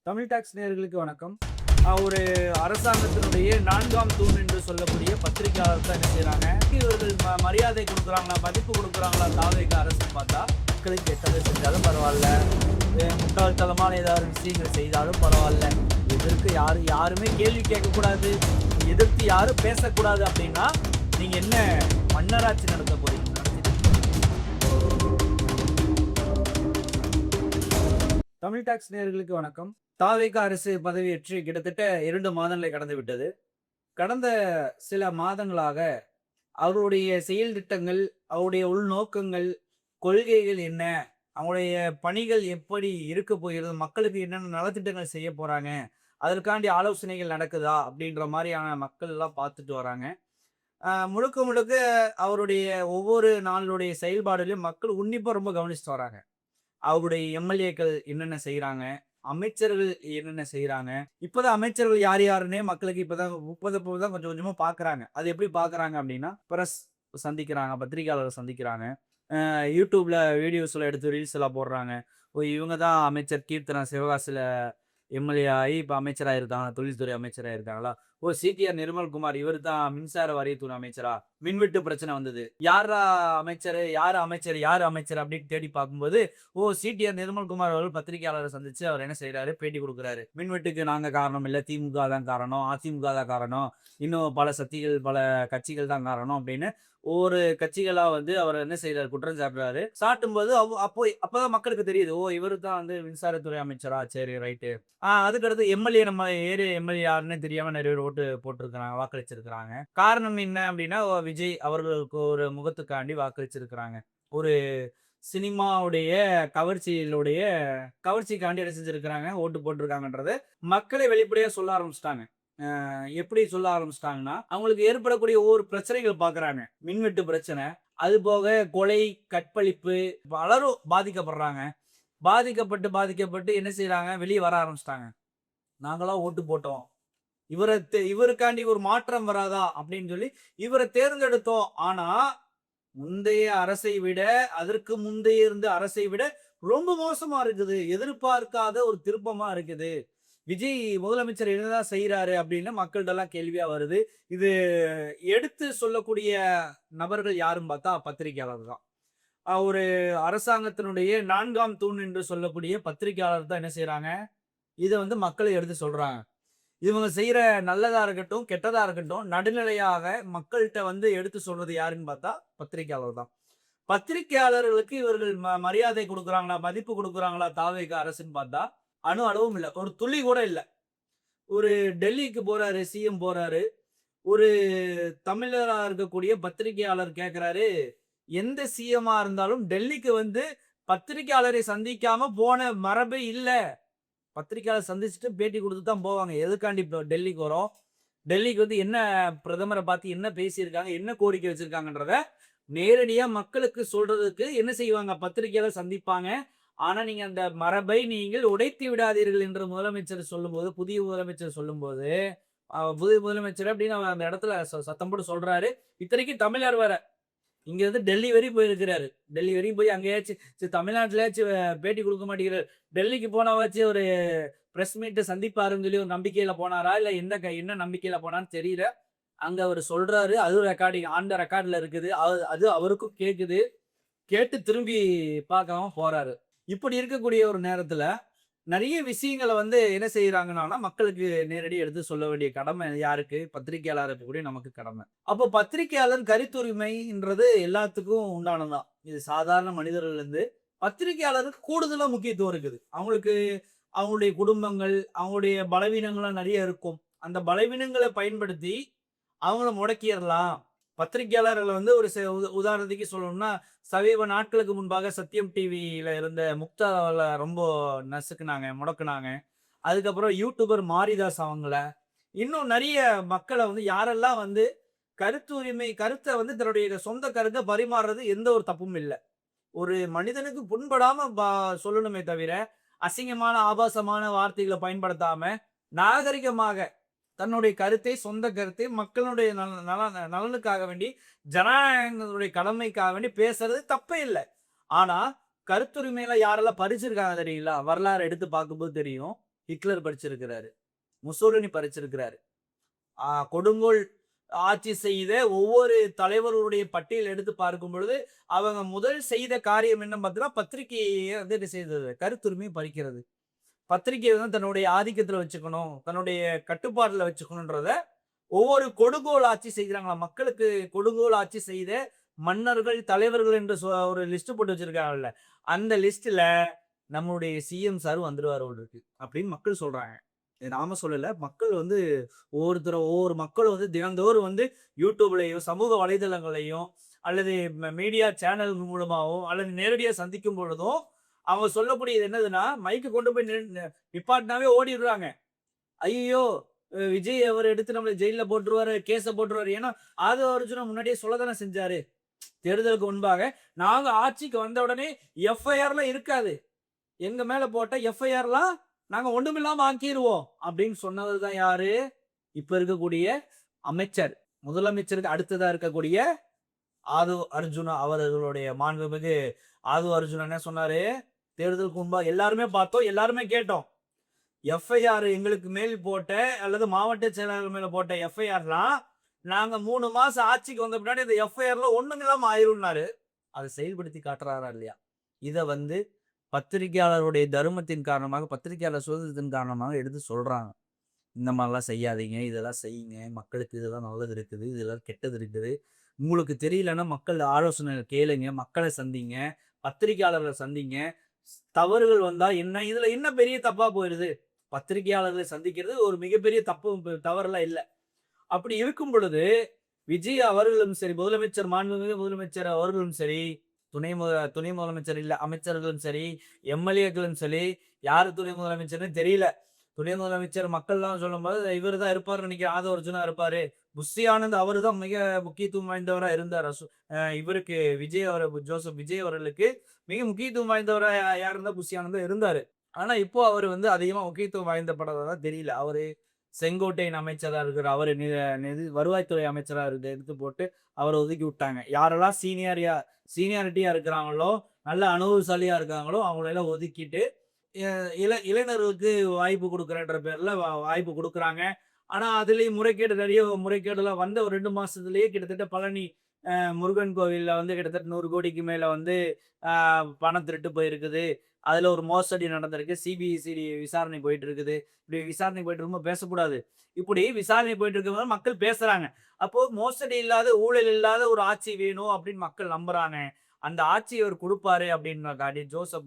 Tamil tax நேயர்களுக்கு வணக்கம். ஒரு அரசாங்கத்தினுடைய 4ஆம் தூண் என்று சொல்லக்கூடிய பத்திரிகையாளர் தான் என்ன செய்றாங்க, இவர்கள் மரியாதை குடுக்குறாங்களா, மதிப்பு குடுக்குறாங்களா தாவேக அரசுன்னு பார்த்தா, மக்களுக்கு கெட்டது செஞ்சாலும் பரவால்ல, முட்டாள்தனமான ஏதாவது விஷயங்கள் செய்தாலும் பரவால்ல, எதிர்க்கு யாருமே கேள்வி கேட்கக்கூடாது, எதிர்த்து யாரும் பேசக்கூடாது அப்படின்னா, நீங்க என்ன மன்னராட்சி நடத்த போறீங்க? தமிழ் டாக்ஸ் நேயர்களுக்கு வணக்கம். தாவேக அரசு பதவியேற்று கிட்டத்தட்ட 2 மாதங்களை கடந்து விட்டது. கடந்த சில மாதங்களாக அவருடைய செயல் திட்டங்கள், அவருடைய உள்நோக்கங்கள், கொள்கைகள் என்ன? அவங்களுடைய பணிகள் எப்படி இருக்க போகிறது? மக்களுக்கு என்னென்ன நலத்திட்டங்கள் செய்ய போறாங்க? அதற்காண்டி ஆலோசனைகள் நடக்குதா? அப்படின்ற மாரியான மக்கள் எல்லாம் பார்த்துட்டு வராங்க. முழுக்க முழுக்க அவருடைய ஒவ்வொரு நாளுடைய செயல்பாடுலயும் மக்கள் உன்னிப்பா ரொம்ப கவனிச்சுட்டு வராங்க. அவருடைய எம்எல்ஏக்கள் என்னென்ன செய்றாங்க? அமைச்சர்கள் என்னென்ன செய்றாங்க? இப்பதான் அமைச்சர்கள் யார் யாருன்னே மக்களுக்கு இப்பதான் தான் கொஞ்சம் கொஞ்சமா பார்க்குறாங்க. அது எப்படி பார்க்குறாங்க அப்டின்னா, பிரஸ் சந்திக்கிறாங்க, பத்திரிகையாளர சந்திக்கிறாங்க. YouTubeல வீடியோஸ்லாம் எடுத்து ரீல்ஸ்லாம் போடுறாங்க. ஓ! இவங்க தான் அமைச்சர் கீர்த்தனா சிவகாசில எம்எல்ஏ ஆயி இப்ப அமைச்சரா இருக்காங்க. தொழில்துறை அமைச்சரா இருக்காங்களா? ஓ! சிடிஆர் நிர்மல்குமார் இவரு தான் மின்சார வாரியத்துறை அமைச்சரா? மின்வெட்டு பிரச்சனை வந்தது. யார்ரா அமைச்சரு? யாரு அமைச்சர்? யாரு அமைச்சர்? அப்படின்னு தேடி பார்க்கும்போது, ஓ! சிடிஆர் நிர்மல்குமார் அவர்கள் பத்திரிகையாளர சந்திச்சு அவர் என்ன செய்றாரு? பேட்டி குடுக்குறாரு. மின்வெட்டுக்கு நாங்க காரணம் இல்ல. திமுக தான் காரணம். அதிமுக தான் காரணம். இன்னும் பல சக்திகள், பல கட்சிகள் தான் காரணம் அப்படின்னு ஒவ்வொரு கட்சிகளா வந்து அவர் என்ன செய்றாரு? குற்றம் சாட்டுறாரு. சாட்டும்போது அப்பதான் மக்களுக்கு தெரியுது. ஓ! இவரு தான் வந்து மின்சாரத்துறை அமைச்சரா? சரி ரைட்டு. அதுக்கடுத்து எம்எல்ஏ நம்ம ஏரியா எம்எல்ஏ யாருன்னே தெரியாம நெறைய பேர் ஓட்டு போட்டிருக்கிறாங்க, வாக்களிச்சிருக்கிறாங்க. காரணம் என்ன அப்டின்னா, விஜய் அவர்களுக்கு ஒரு முகத்துக்காண்டி வாக்களிச்சிருக்கிறாங்க. ஒரு சினிமாவுடைய கவர்ச்சியிலுடைய கவர்ச்சிக்காண்டி என்ன செஞ்சிருக்கிறாங்க, ஓட்டு போட்டிருக்காங்கன்றத மக்களே வெளிப்படையா சொல்ல ஆரம்பிச்சுட்டாங்க. எப்படி சொல்ல ஆரம்பிச்சுட்டாங்கன்னா, அவங்களுக்கு ஏற்படக்கூடிய ஒவ்வொரு பிரச்சனைகள் பார்க்குறாங்க. மின்வெட்டு பிரச்சனை, அதுபோக கொலை, கற்பழிப்பு பலரும் பாதிக்கப்படுறாங்க. பாதிக்கப்பட்டு என்ன செய்றாங்க, வெளிய வர ஆரம்பிச்சுட்டாங்க. நாங்கலாம் ஓட்டு போட்டோம். இவருக்காண்டி ஒரு மாற்றம் வராதா? அப்படின்னு சொல்லி இவர தேர்ந்தெடுத்தோம். ஆனா, முந்தைய அரசை விட, அதற்கு முந்தைய இருந்த அரசை விட ரொம்ப மோசமா இருக்குது. எதிர்பார்க்காத ஒரு திருப்பமா இருக்குது. விஜய் முதலமைச்சர் என்னதான் செய்றாரு அப்படின்னு மக்கள்ட்டலாம் கேள்வியா வருது. இது எடுத்து சொல்லக்கூடிய நபர்கள் யாருன்னு பார்த்தா பத்திரிகையாளர் தான். ஒரு அரசாங்கத்தினுடைய 4ஆம் தூண் என்று சொல்லக்கூடிய பத்திரிகையாளர் தான் என்ன செய்றாங்க, இத வந்து மக்கள் எடுத்து சொல்றாங்க. இவங்க செய்ற நல்லதா இருக்கட்டும், கெட்டதா இருக்கட்டும், நடுநிலையாக மக்கள்ட்ட வந்து எடுத்து சொல்றது யாருன்னு பார்த்தா பத்திரிகையாளர் தான். பத்திரிகையாளர்களுக்கு இவர்கள் மரியாதை குடுக்குறாங்களா, மதிப்பு குடுக்குறாங்களா தாவேக அரசுன்னு பார்த்தா, அணு அளவும் இல்ல. ஒரு துளி கூட இல்ல. ஒரு டெல்லிக்கு போறாரு, சிஎம் போறாரு. ஒரு தமிழரா இருக்கக்கூடிய பத்திரிகையாளர் கேட்கிறாரு, எந்த சிஎம்மா இருந்தாலும் டெல்லிக்கு வந்து பத்திரிகையாளரை சந்திக்காம போன மரபே இல்ல. பத்திரிக்கையாளர் சந்திச்சுட்டு பேட்டி குடுத்துட்டு தான் போவாங்க. எதுக்காண்டி இப்போ டெல்லிக்கு வரோம்? டெல்லிக்கு வந்து என்ன பிரதமர பார்த்து என்ன பேசியிருக்காங்க? என்ன கோரிக்கை வச்சிருக்காங்கன்றத நேரடியா மக்களுக்கு சொல்றதுக்கு என்ன செய்வாங்க? பத்திரிக்கையாளர் சந்திப்பாங்க. ஆனா, நீங்க அந்த மரபை நீங்கள் உடைத்து விடாதீர்கள் என்று முதலமைச்சர் சொல்லும்போது, புதிய முதலமைச்சர் சொல்லும்போது, புதிய முதலமைச்சர் அப்படின்னு அவர் அந்த இடத்துல சத்தம் போட்டு சொல்றாரு. இத்தனைக்கும் தமிழர் வேற. இங்க இருந்து டெல்லி வரையும் போயிருக்கிறாரு. டெல்லி வரையும் போய் அங்கேயாச்சும் சரி தமிழ்நாட்டிலயாச்சும் பேட்டி குடுக்க மாட்டேங்கிறாரு. டெல்லிக்கு போனாவாச்சும் ஒரு பிரஸ் மீட் சந்திப்பாருன்னு சொல்லி ஒரு நம்பிக்கையில போனாரா? இல்ல என்ன நம்பிக்கையில போனார்ன்னு தெரியல. அங்க அவரு சொல்றாரு. அதுவும் ரெக்கார்டிங் ஆன் த ரெக்கார்ட்ல இருக்குது. அது அவருக்கும் கேட்குது. கேட்டு திரும்பி பார்க்காம போறாரு. இப்படி இருக்கக்கூடிய ஒரு நேரத்துல, நெறைய விஷயங்கள வந்து என்ன செய்றாங்கன்னா, மக்களுக்கு நேரடியா எடுத்து சொல்ல வேண்டிய கடமை யாருக்கு? பத்திரிக்கையாளரா இருக்கக்கூடிய நமக்கு கடமை. அப்போ பத்திரிக்கையாளர் கருத்துரிமைன்றது எல்லாத்துக்கும் உண்டானது தான். இது சாதாரண மனிதர்கள்லருந்து பத்திரிக்கையாளருக்கு கூடுதலா முக்கியத்துவம் இருக்குது. அவங்களுக்கு அவங்களுடைய குடும்பங்கள், அவங்களுடைய பலவீனங்கள்லாம் நெறைய இருக்கும். அந்த பலவீனங்கள பயன்படுத்தி அவங்கள முடக்கியறலாம். பத்திரிக்கையாளர்கள வந்து ஒரு உதாரணத்துக்கு சொல்லணும்னா, சமீப நாட்களுக்கு முன்பாக சத்தியம் டிவியில இருந்த முக்தாவ ரொம்ப நசுக்குனாங்க, முடக்குனாங்க. அதுக்கப்புறம் யூடியூபர் மாரிதாஸ் அவங்கள, இன்னும் நெறைய மக்கள வந்து யாரெல்லாம் வந்து கருத்த வந்து தன்னுடைய சொந்த கருத்த பரிமாறுறது எந்த ஒரு தப்பும் இல்ல. ஒரு மனிதனுக்கு புண்படாம சொல்லணுமே தவிர, அசிங்கமான, ஆபாசமான வார்த்தைகள பயன்படுத்தாம, நாகரிகமாக தன்னுடைய கருத்தை, சொந்த கருத்தை மக்களுடைய நலனுக்காக வேண்டி, ஜனநாயகங்களுடைய கடமைக்காக வேண்டி பேசுறது தப்பே இல்ல. ஆனா, கருத்துரிமையில யாரெல்லாம் பறிச்சிருக்காங்க தெரியுங்களா? வரலாறு எடுத்து பார்க்கும்போது தெரியும். ஹிட்லர் படிச்சிருக்கிறாரு, முசோலினி படிச்சிருக்கிறாரு. கொடுங்கோல் ஆட்சி செய்த ஒவ்வொரு தலைவர்களுடைய பட்டியல் எடுத்து பார்க்கும் பொழுது அவங்க முதல் செய்த காரியம் என்ன பார்த்தீங்கன்னா, பத்திரிகையை வந்து என்ன செய்தது, கருத்துரிமை பறிக்கிறது. பத்திரிகையை வந்து தன்னுடைய ஆதிக்கத்துல வச்சுக்கணும், தன்னுடைய கட்டுப்பாட்டுல வச்சுக்கணுன்றத ஒவ்வொரு கொடுங்கோல் ஆட்சி செய்கிறாங்களா, மக்களுக்கு கொடுங்கோல் ஆட்சி செய்த மன்னர்கள், தலைவர்கள் என்று ஒரு லிஸ்ட் போட்டு வச்சிருக்காங்கல்ல, அந்த லிஸ்ட்ல நம்மளுடைய சிஎம் சார் வந்துருவாரு இருக்கு அப்படின்னு மக்கள் சொல்றாங்க. நாம சொல்லல. மக்கள் வந்து ஒவ்வொரு மக்களும் வந்து தினந்தோறும் வந்து யூடியூப்லயும், சமூக வலைதளங்களையும் அல்லது மீடியா சேனல் மூலமாகவும் அல்லது நேரடியா சந்திக்கும் பொழுதும் அவங்க சொல்லக்கூடியது என்னதுன்னா, மைக்க கொண்டு போய் நிப்பாட்டினாவே ஓடிடுறாங்க. ஐயோ! விஜய் அவர் எடுத்து நம்மள ஜெயில்ல போட்டுருவாரு, கேஸ போட்டுருவாரு. ஏன்னா, ஆதவ அர்ஜுனா முன்னாடியே சொல்லத்தானே செஞ்சாரு. தேர்தலுக்கு முன்பாக, நாங்க ஆட்சிக்கு வந்த உடனே எஃப்ஐஆர்லாம் இருக்காது. எங்க மேல போட்ட எஃப்ஐஆர்லாம் நாங்க ஒண்ணுமில்லாம ஆக்கிருவோம். அப்படின்னு சொன்னவர் தான் யாரு? இப்ப இருக்கக்கூடிய அமைச்சர். முதலமைச்சருக்கு அடுத்ததா இருக்கக்கூடிய ஆதவ் அர்ஜுனா அவர்களுடைய மாண்புமிகு ஆதவ் அர்ஜுனா என்ன சொன்னாரு? தேர்தலுக்கு முன்பா எல்லாருமே பார்த்தோம், எல்லாருமே கேட்டோம். எஃப்ஐஆர் எங்களுக்கு மேல் போட்ட அல்லது மாவட்ட செயலாளர் மேல போட்ட எஃப்ஐஆர்லாம் நாங்க 3 மாசம் ஆட்சிக்கு வந்த பின்னாடி இந்த எஃப்ஐஆர்ல ஒண்ணுமில்லாம ஆயிரும்னாரு. அதை செயல்படுத்தி காட்டுறாரா இல்லையா? இத வந்து பத்திரிகையாளருடைய தர்மத்தின் காரணமாக, பத்திரிகையாளர் சுதந்திரத்தின் காரணமாக எடுத்து சொல்றாங்க. இந்த மாதிரிலாம் செய்யாதீங்க, இதெல்லாம் செய்யுங்க, மக்களுக்கு இதெல்லாம் நல்லது இருக்குது, இதெல்லாம் கெட்டது இருக்குது. உங்களுக்கு தெரியலன்னா மக்கள் ஆலோசனை கேளுங்க, மக்களை சந்திங்க, பத்திரிகையாளர்களை சந்திங்க. தவறுகள் வந்தா என்ன, இதுல என்ன பெரிய தப்பா போயிருது? பத்திரிகையாளர்களை சந்திக்கிறது ஒரு மிகப்பெரிய தவறுலாம் இல்ல. அப்படி இருக்கும் பொழுது விஜய் அவர்களும் சரி, முதலமைச்சர் மாண்புமிகு முதலமைச்சர் அவர்களும் சரி, துணை முதலமைச்சர் இல்ல அமைச்சர்களும் சரி, எம்எல்ஏக்களும் சரி, யாரு துணை முதலமைச்சர்னு தெரியல. துணை முதலமைச்சர் மக்கள்லாம் சொல்லும்போது இவர் தான் இருப்பாருன்னு நினைக்கிறேன். ஆதவ அர்ஜுனா இருப்பாரு. புஷி ஆனந்த் அவரு தான் மிக முக்கியத்துவம் வாய்ந்தவரா இருந்தார். இவருக்கு ஜோசப் விஜய் அவர்களுக்கு மிக முக்கியத்துவம் வாய்ந்தவரா யார் இருந்தா புஷி ஆனந்த் இருந்தாரு. ஆனா இப்போ அவர் வந்து அதிகமா முக்கியத்துவம் வாய்ந்தப்படறதா தெரியல. அவரு செங்கோட்டையின் அமைச்சரா இருக்கிற அவரு வருவாய்த்துறை அமைச்சரா எடுத்து போட்டு அவரை ஒதுக்கி விட்டாங்க. யாரெல்லாம் சீனியாரிட்டியா இருக்கிறாங்களோ, நல்ல அனுபவசாலியா இருக்காங்களோ அவங்களெல்லாம் ஒதுக்கிட்டு இளைஞர்களுக்கு வாய்ப்பு கொடுக்குறன்ற பேர்ல வாய்ப்பு கொடுக்குறாங்க. ஆனா அதுலயும் நிறைய முறைகேடுலாம் வந்த ஒரு 2 மாசத்துலயே கிட்டத்தட்ட பழனி முருகன் கோவில்ல வந்து கிட்டத்தட்ட 100 கோடிக்கு மேல வந்து பணம் திருட்டு போயிருக்குது. அதுல ஒரு மோசடி நடந்திருக்கு. சிபிசிஐடி விசாரணை போயிட்டு இருக்குது. இப்படி விசாரணை போயிட்டு இருக்கும்போது பேசக்கூடாது. இப்படி விசாரணை போயிட்டு இருக்கும்போது மக்கள் பேசுறாங்க. அப்போ மோசடி இல்லாத, ஊழல் இல்லாத ஒரு ஆட்சி வேணும் அப்படின்னு மக்கள் நம்புறாங்க. அந்த ஆட்சியை அவர் கொடுப்பாரு அப்படின்றக்காண்டி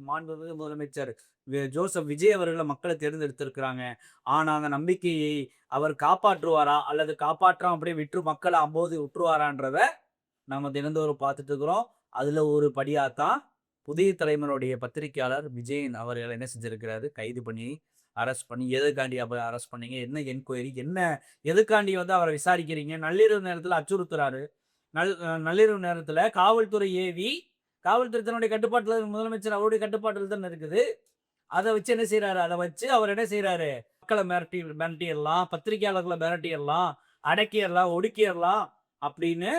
மாண்புமிகு முதலமைச்சர் ஜோசப் விஜய் அவர்களை மக்களை தேர்ந்தெடுத்திருக்கிறாங்க. ஆனா அந்த நம்பிக்கையை அவர் காப்பாற்றுவாரா அல்லது காப்பாற்றாம அப்படியே விட்டு மக்களை அம்போது விட்டுருவாரான்றத நம்ம தினந்தோறும் பார்த்துட்டு இருக்கிறோம். அதுல ஒரு படியாத்தான் புதிய தலைமுறையுடைய பத்திரிகையாளர் விஜயன் அவர்கள் என்ன செஞ்சிருக்கிறாரு, கைது பண்ணி அரெஸ்ட் பண்ணி எதுக்காண்டி அரெஸ்ட் பண்ணீங்க, என்ன என்கொயரி, என்ன எதுக்காண்டி வந்து அவரை விசாரிக்கிறீங்க, நள்ளிரவு நேரத்துல அச்சுறுத்துறாரு. நள்ளிரவு நேரத்துல காவல்துறை ஏவி, காவல்துறை தன்னுடைய கட்டுப்பாட்டுல, முதலமைச்சர் அவருடைய கட்டுப்பாட்டில் தானே இருக்குது. அதை வச்சு என்ன செய்யறாரு, அதை வச்சு அவர் என்ன செய்யறாரு, மக்களை மிரட்டிடலாம், பத்திரிகையாளர்களை மிரட்டிடலாம், அடக்கிடலாம், ஒடுக்கிடலாம் அப்படின்னு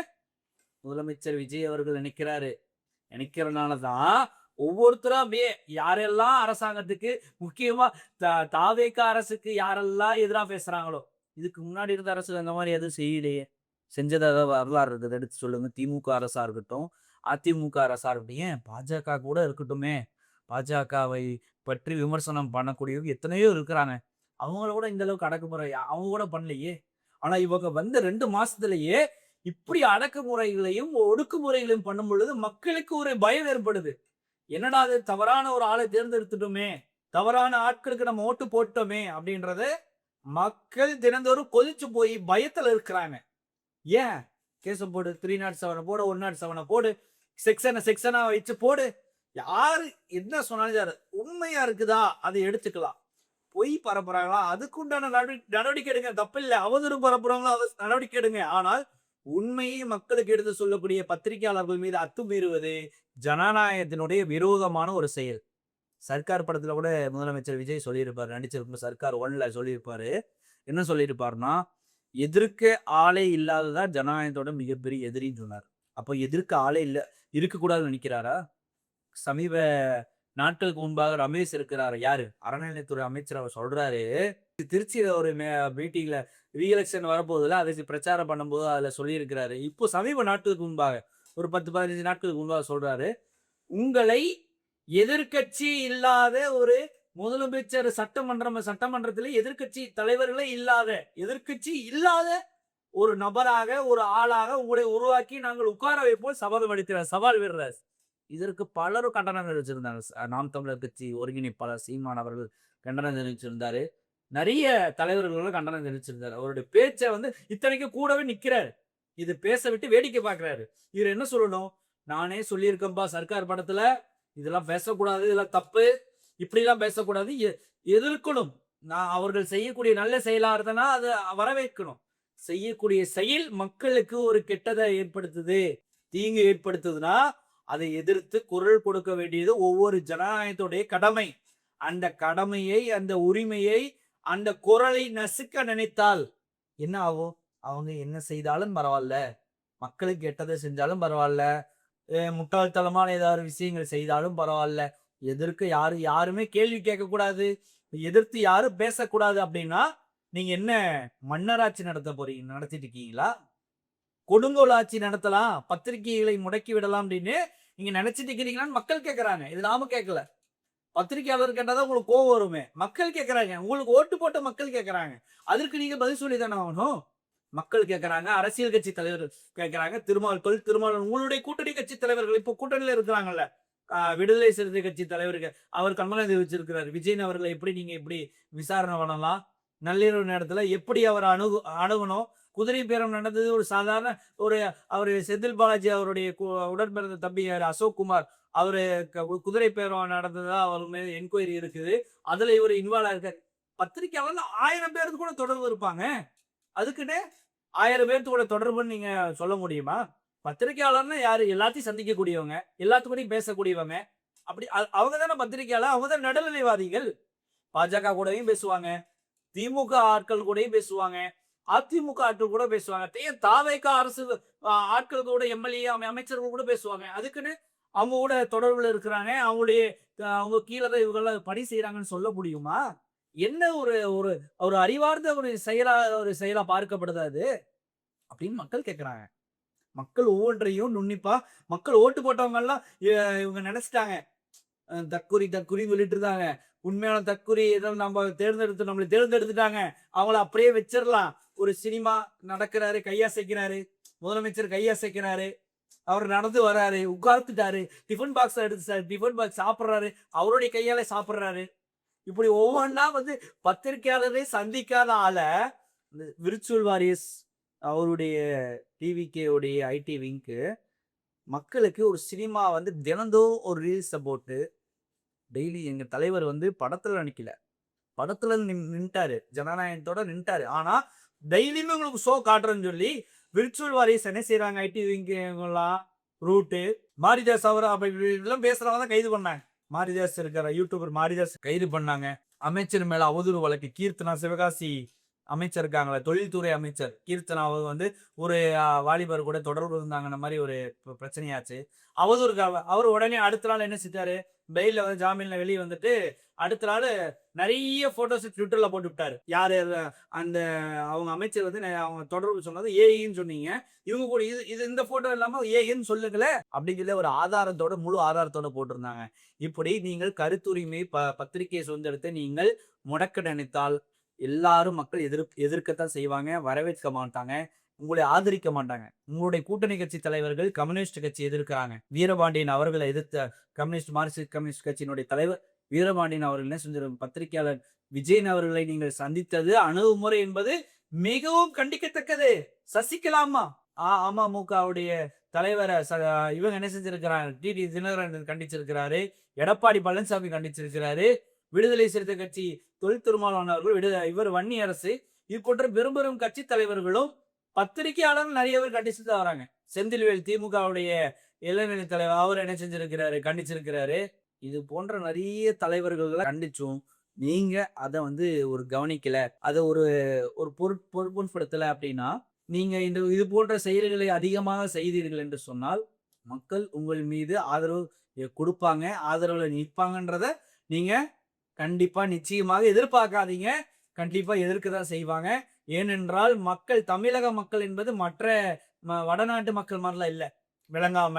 முதலமைச்சர் விஜய் அவர்கள் நினைக்கிறாரு. நினைக்கிறனாலதான் ஒவ்வொருத்தரும் அப்படியே யாரெல்லாம் அரசாங்கத்துக்கு, முக்கியமா தாவேக அரசுக்கு யாரெல்லாம் எதிரா பேசுறாங்களோ, இதுக்கு முன்னாடி இருந்த அரசு அந்த மாதிரி எதுவும் செய்யலையே, செஞ்சது ஏதாவது வரலாறு இருக்குது எடுத்து சொல்லுங்க. திமுக அரசா இருக்கட்டும், அதிமுக அரசா இருக்கட்டும், ஏன் பாஜக கூட இருக்கட்டுமே, பாஜகவை பற்றி விமர்சனம் பண்ணக்கூடியவங்க எத்தனையோ இருக்கிறாங்க. அவங்கள கூட இந்த அளவுக்கு அடக்குமுறை அவங்க கூட பண்ணலையே. ஆனா இவங்க வந்து 2 மாசத்துலயே இப்படி அடக்குமுறைகளையும் ஒடுக்குமுறைகளையும் பண்ணும் பொழுது மக்களுக்கு ஒரு பயம் ஏற்படுது. என்னடா அது, தவறான ஒரு ஆளை தேர்ந்தெடுத்துட்டோமே, தவறான ஆட்களுக்கு நம்ம ஓட்டு போட்டோமே அப்படின்றத மக்கள் தினந்தோறும் கொதிச்சு போய் பயத்துல இருக்கிறாங்க. ஏன் கேஸ போடு, 307 போடு, 107 போடு, செக்ஷனா வச்சு போடு. யாரு என்ன சொன்னாலும் சரி, உண்மையா இருக்குதா அதை எடுத்துக்கலாம். பொய் பரப்புறாங்களா அதுக்குண்டான நடவடிக்கை எடுங்க, தப்பில்லை. அவதூறு பரப்புறாங்களா நடவடிக்கை எடுங்க. ஆனால் உண்மையை மக்களுக்கு எடுத்து சொல்லக்கூடிய பத்திரிகையாளர்கள் மீது அத்துமீறுவது ஜனநாயகத்தினுடைய விரோதமான ஒரு செயல். சர்க்கார் படத்துல கூட முதலமைச்சர் விஜய் சொல்லியிருப்பாரு, நடிச்சிருக்கும் சர்க்கார் 1ல சொல்லியிருப்பாரு. என்ன சொல்லியிருப்பாருன்னா, எதிர்க்க ஆளே இல்லாததான் ஜனநாயகத்தோட மிகப்பெரிய எதிரின்னு சொன்னார். அப்போ எதிர்க்க ஆளே இல்ல இருக்கக்கூடாதுன்னு நினைக்கிறாரா? சமீப நாட்களுக்கு முன்பாக ரமேஷ் இருக்கிறாரு. யாரு? அறநிலையத்துறை அமைச்சர் அவர் சொல்றாரு. திருச்சியில ஒரு மீட்டிங்ல ரீஎலக்ஷன் வரப்போகுதுல்ல, அதுக்கு பிரச்சாரம் பண்ணும்போது அதுல சொல்லியிருக்கிறாரு. இப்போ சமீப நாட்களுக்கு முன்பாக ஒரு 10, 15 நாட்களுக்கு முன்பாக சொல்றாரு. உங்களை எதிர்க்கட்சி இல்லாத ஒரு முதலமைச்சர் சட்டமன்றத்திலே எதிர்க்கட்சி தலைவர்களே இல்லாத, எதிர்க்கட்சி இல்லாத ஒரு நபராக, ஒரு ஆளாக உங்களை உருவாக்கி நாங்கள் உட்கார வைப்போம் சபதம் அளிக்கிறார். சவால் விடுறார். இதற்கு பலரும் கண்டனம் தெரிவிச்சிருந்தாங்க. நாம் தமிழர் கட்சி ஒருங்கிணைப்பாளர் சீமான் அவர்கள் கண்டனம் தெரிவிச்சிருந்தாரு. நெறைய தலைவர்களும் கண்டனம் தெரிவிச்சிருந்தாரு. அவருடைய பேச்ச வந்து இத்தனைக்கும் கூடவே நிக்கிறாரு. இது பேச விட்டு வேடிக்கை பார்க்கிறாரு. இவரு என்ன சொல்லணும்? நானே சொல்லியிருக்கேன்பா சர்க்கார் படத்துல, இதெல்லாம் பேசக்கூடாது, இதெல்லாம் தப்பு, இப்படிலாம் பேசக்கூடாது. எதிர்க்கணும். நான் அவர்கள் செய்யக்கூடிய நல்ல செயலா இருந்தனா அதை வரவேற்கணும். செய்யக்கூடிய செயல் மக்களுக்கு ஒரு கெட்டதை ஏற்படுத்துது, தீங்கு ஏற்படுத்துதுன்னா அதை எதிர்த்து குரல் கொடுக்க வேண்டியது ஒவ்வொரு ஜனநாயகத்துடைய கடமை. அந்த கடமையை, அந்த உரிமையை, அந்த குரலை நசுக்க நினைத்தால் என்ன ஆகும்? அவங்க என்ன செய்தாலும் பரவாயில்ல, மக்களுக்கு கெட்டதை செஞ்சாலும் பரவாயில்ல, முட்டாள்தனமான ஏதாவது விஷயங்கள் செய்தாலும் பரவாயில்ல, எதிர்க்க யாருமே கேள்வி கேட்கக்கூடாது, எதிர்த்து யாரும் பேசக்கூடாது அப்படின்னா நீங்க என்ன மன்னராட்சி நடத்திட்டு இருக்கீங்களா? கொடுங்கோல் ஆட்சி நடத்தலாம், பத்திரிகைகளை முடக்கி விடலாம் அப்படின்னு நீங்க நினைச்சிட்டு இருக்கிறீங்களான்னு மக்கள் கேட்கறாங்க. இது நாம கேட்கல. பத்திரிகையாளர் கேட்டாதான் உங்களுக்கு கோவம் வருமே. மக்கள் கேட்கறாங்க. உங்களுக்கு ஓட்டு போட்ட மக்கள் கேட்கறாங்க. அதற்கு நீங்க பதில் சொல்லி தானே ஆகணும். மக்கள் கேட்கறாங்க, அரசியல் கட்சி தலைவர்கள் கேட்கறாங்க, திருமாவளவன் உங்களுடைய கூட்டணி கட்சி தலைவர்கள் இப்போ கூட்டணியில இருக்கிறாங்கல்ல, விடுதலை சிறுத்தை கட்சி தலைவருக்கு அவர் கண்டனம் தெரிவிச்சிருக்கிறார். விஜயன் அவர்களை எப்படி நீங்க எப்படி விசாரணை பண்ணலாம்? நள்ளிரவு நேரத்துல எப்படி அவர் அணுகணும்? குதிரை பேரம் நடந்தது ஒரு சாதாரண அவரு செந்தில் பாலாஜி அவருடைய உடன்பிறந்த தம்பி அசோக் குமார் அவரு குதிரை பேரம் நடந்ததா அவர் மேல என்கொயரி இருக்குது. அதுல இவர் இன்வால்வ் ஆயிருக்காரு. பத்திரிகையாளர் 1000 பேருக்கு கூட தொடர்பு இருப்பாங்க. அதுக்குன்னு 1000 பேருக்கு கூட தொடர்புன்னு நீங்க சொல்ல முடியுமா? பத்திரிகையாளர்னா யாரு? எல்லாத்தையும் சந்திக்கக்கூடியவங்க, எல்லாத்துக்கூடயும் பேசக்கூடியவங்க. அப்படி அவங்க தானே பத்திரிகையாளர். அவங்க தான் நடுநிலைவாதிகள். பாஜக கூடயும் பேசுவாங்க, திமுக ஆட்கள் கூடயும் பேசுவாங்க, அதிமுக ஆட்கள் கூட பேசுவாங்க, தாவேக அரசு ஆட்கள் கூட, எம்எல்ஏ அமைச்சர்கள் கூட பேசுவாங்க. அதுக்குன்னு அவங்க கூட தொடர்புல இருக்கிறாங்க, அவங்க கீழே தான் இவங்க பணி செய்யறாங்கன்னு சொல்ல முடியுமா? என்ன ஒரு ஒரு ஒரு அறிவார்ந்த ஒரு செயலா பார்க்கப்படுது அது அப்படின்னு மக்கள் கேட்கிறாங்க. மக்கள் ஒவ்வொன்றையும் நுண்ணிப்பா மக்கள் ஓட்டு போட்டவங்க எல்லாம் இவங்க நினைச்சிட்டாங்க. தற்குறி சொல்லிட்டு இருந்தாங்க. உண்மையான தற்குறி ஏதோ நம்மளை தேர்ந்தெடுத்துட்டாங்க, அவங்கள அப்படியே வச்சிடலாம். ஒரு சினிமா நடக்கிறாரு, கையசைக்கிறாரு, முதலமைச்சர் கையசைக்கிறாரு, அவர் நடந்து வர்றாரு, உட்கார்ந்துட்டாரு, டிஃபன் பாக்ஸ் எடுத்து டிஃபன் பாக்ஸ் சாப்பிட்றாரு, அவருடைய கையால சாப்பிட்றாரு. இப்படி ஒவ்வொன்றா வந்து பத்திரிகையாளரை சந்திக்காத ஆள விர்ச்சுவல் வாரியர்ஸ் அவருடைய டிவிகே உடைய ஐடி விங்க்கு மக்களுக்கு ஒரு சினிமா வந்து தினந்தோறும் ஒரு ரீல்ஸை போட்டு டெய்லி எங்க தலைவர் வந்து படத்துல நிக்கல, படத்துல நின்ட்டாரு, ஜனநாயகத்தோட நின்ட்டாரு. ஆனா டெய்லியுமே உங்களுக்கு ஷோ காட்டுறேன்னு சொல்லி விர்ச்சுவல் வாரியர்ஸ் என்ன செய்யறாங்க? ஐடி விங்கெல்லாம் ரூட்டு மாரிதாஸ் அவர் எல்லாம் பேசுறவங்க தான் கைது பண்ணாங்க. மாரிதாஸ் இருக்கிற யூடியூபர் மாரிதாஸ் கைது பண்ணாங்க. அமைச்சர் மேல அவதூறு வழக்கு. கீர்த்தனா சிவகாசி அமைச்சர் இருக்காங்களே, தொழில்துறை அமைச்சர் கீர்த்தனா வந்து ஒரு வாலிபர் கூட தொடர்பு இருந்தாங்கன்ற மாதிரி ஒரு பிரச்சனையாச்சு. அவர் உடனே அடுத்த நாள் என்ன செஞ்சாரு? பெயில வந்து ஜாமீன்ல வெளியே வந்துட்டு அடுத்த நாள் நிறைய போட்டோஸ் ட்விட்டர்ல போட்டு விட்டாரு. யாரு அந்த அவங்க அமைச்சர் வந்து அவங்க தொடர்பு சொன்னது ஏன்னு சொன்னீங்க, இவங்க கூட இந்த போட்டோ இல்லாம ஏன்னு சொல்லுங்களே அப்படிங்கிற ஒரு ஆதாரத்தோட, முழு ஆதாரத்தோட போட்டிருந்தாங்க. இப்படி நீங்கள் கருத்துரிமை பத்திரிகை சுதந்திரத்தை நீங்கள் முடக்க நினைத்தால் எல்லாரும் மக்கள் எதிர்க்கத்தான் செய்வாங்க, வரவேற்க மாட்டாங்க, உங்களை ஆதரிக்க மாட்டாங்க. உங்களுடைய கூட்டணி கட்சி தலைவர்கள் கம்யூனிஸ்ட் கட்சி எதிர்க்கிறாங்க. வீரபாண்டியன் அவர்களை எதிர்த்த மார்க்சிஸ்ட் கம்யூனிஸ்ட் கட்சியினுடைய தலைவர் வீரபாண்டியன் அவர்கள் என்ன செஞ்சிரு, பத்திரிகையாளர் விஜயன் அவர்களை நீங்கள் சந்தித்தது அணுகுமுறை என்பது மிகவும் கண்டிக்கத்தக்கது. சசிகலாமா அமமுகவுடைய தலைவரை இவங்க என்ன செஞ்சிருக்கிறாங்க? டிடி தினகரன் கண்டிச்சிருக்கிறாரு, எடப்பாடி பழனிசாமி கண்டிச்சிருக்கிறாரு, விடுதலை சிறுத்தை கட்சி திருமாவளவன் அவர்கள், இவர் வன்னி அரசு, இது போன்ற பெரும் கட்சி தலைவர்களும் பத்திரிகையாளர்கள் நிறைய பேர் கண்டிச்சுட்டு தான் வராங்க. செந்தில்வேல் திமுகவுடைய இளைஞரணி தலைவர் அவர் என்ன செஞ்சிருக்கிறாரு? கண்டிச்சிருக்கிறாரு. இது போன்ற நிறைய தலைவர்கள் கண்டிச்சும் நீங்க அதை வந்து ஒரு கவனிக்கல, அதை ஒரு பொருட்படுத்தல அப்படின்னா, நீங்க இது போன்ற செயல்களை அதிகமாக செய்தீர்கள் என்று சொன்னால் மக்கள் உங்கள் மீது ஆதரவு குடுப்பாங்க. ஆதரவுல நிப்பாங்கன்றத நீங்க கண்டிப்பா நிச்சயமாக எதிர்பார்க்காதீங்க. கண்டிப்பா எதிர்க்க தான் செய்வாங்க. ஏனென்றால் தமிழக மக்கள் என்பது மற்ற வடநாட்டு மக்கள் மாரிலாம் இல்ல. விளங்காம,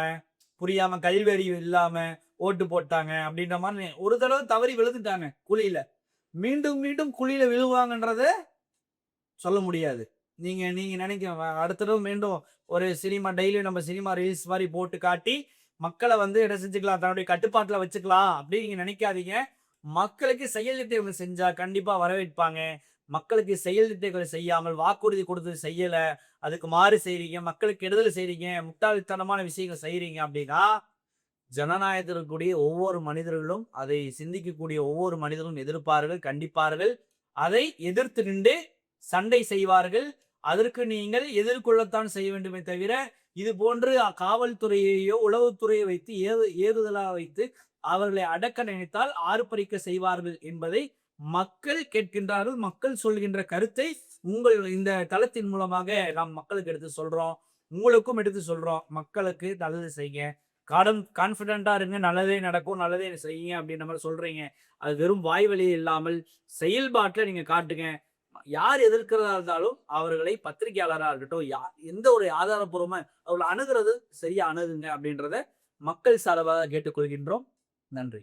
புரியாம, கல்வியறிவு இல்லாம ஓட்டு போட்டாங்க அப்படின்ற மாரி ஒரு தடவ தவறி விழுந்துட்டாங்க குழியில. மீண்டும், மீண்டும் குழியில விழுவாங்கன்றத சொல்ல முடியாது. நீங்க நீங்க நெனைக்க அடுத்த தடவ மீண்டும் ஒரு டெய்லியும் நம்ம சினிமா ரீல்ஸ் மாரி போட்டு காட்டி, மக்கள வந்து என்ன செஞ்சுக்கலாம், தன்னுடைய கட்டுப்பாட்டுல வச்சுக்கலாம் அப்படின்னு நீங்க நெனைக்காதீங்க. மக்களுக்கு செயல் திட்டங்கள் செஞ்சா கண்டிப்பா வரவேற்பாங்க. மக்களுக்கு செயல் திட்டங்கள் செய்யாமல், வாக்குறுதி குடுத்தது செய்யல, அதுக்கு மாறு செய்றீங்க, மக்களுக்கு கெடுதல் செய்றீங்க, முட்டாள்தனமான விஷயங்கள் செய்றீங்க அப்படின்னா, ஜனநாயகத்தில் இருக்கக்கூடிய ஒவ்வொரு மனிதர்களும், அதை சிந்திக்கக்கூடிய ஒவ்வொரு மனிதரும் எதிர்ப்பார்கள், கண்டிப்பார்கள். அதை எதிர்த்து நின்று சண்டை செய்வார்கள். அதற்கு நீங்கள் எதிர்கொள்ளத்தான் செய்ய வேண்டுமே தவிர, இது போன்று காவல்துறையையோ, உளவுத்துறையை வைத்து ஏறுதலா வைத்து அவர்களை அடக்க நினைத்தால் ஆர்ப்பரிக்க செய்வார்கள் என்பதை மக்கள் கேட்கின்றார்கள். மக்கள் சொல்கின்ற கருத்தை உங்கள் இந்த தளத்தின் மூலமாக நாம் மக்களுக்கு எடுத்து சொல்றோம். உங்களுக்கும் எடுத்து சொல்றோம். மக்களுக்கு நல்லது செய்யுங்க. கான்ஃபிடென்ட்டா இருங்க. நல்லதே நடக்கும். நல்லதே செய்யுங்க அப்படின்ற மாரி சொல்றீங்க. அது வெறும் வாய் வழி இல்லாமல் செயல்பாட்டுல நீங்க காட்டுங்க. யார் எதிர்க்கிறதா இருந்தாலும் அவர்களை பத்திரிகையாளரா இருக்கட்டும், எந்த ஒரு ஆதாரப்பூர்வமா அவர்கள அணுகுறது சரியா அணுகுங்க அப்படின்றத மக்கள் சார்பாக கேட்டுக்கொள்கின்றோம். நன்றி.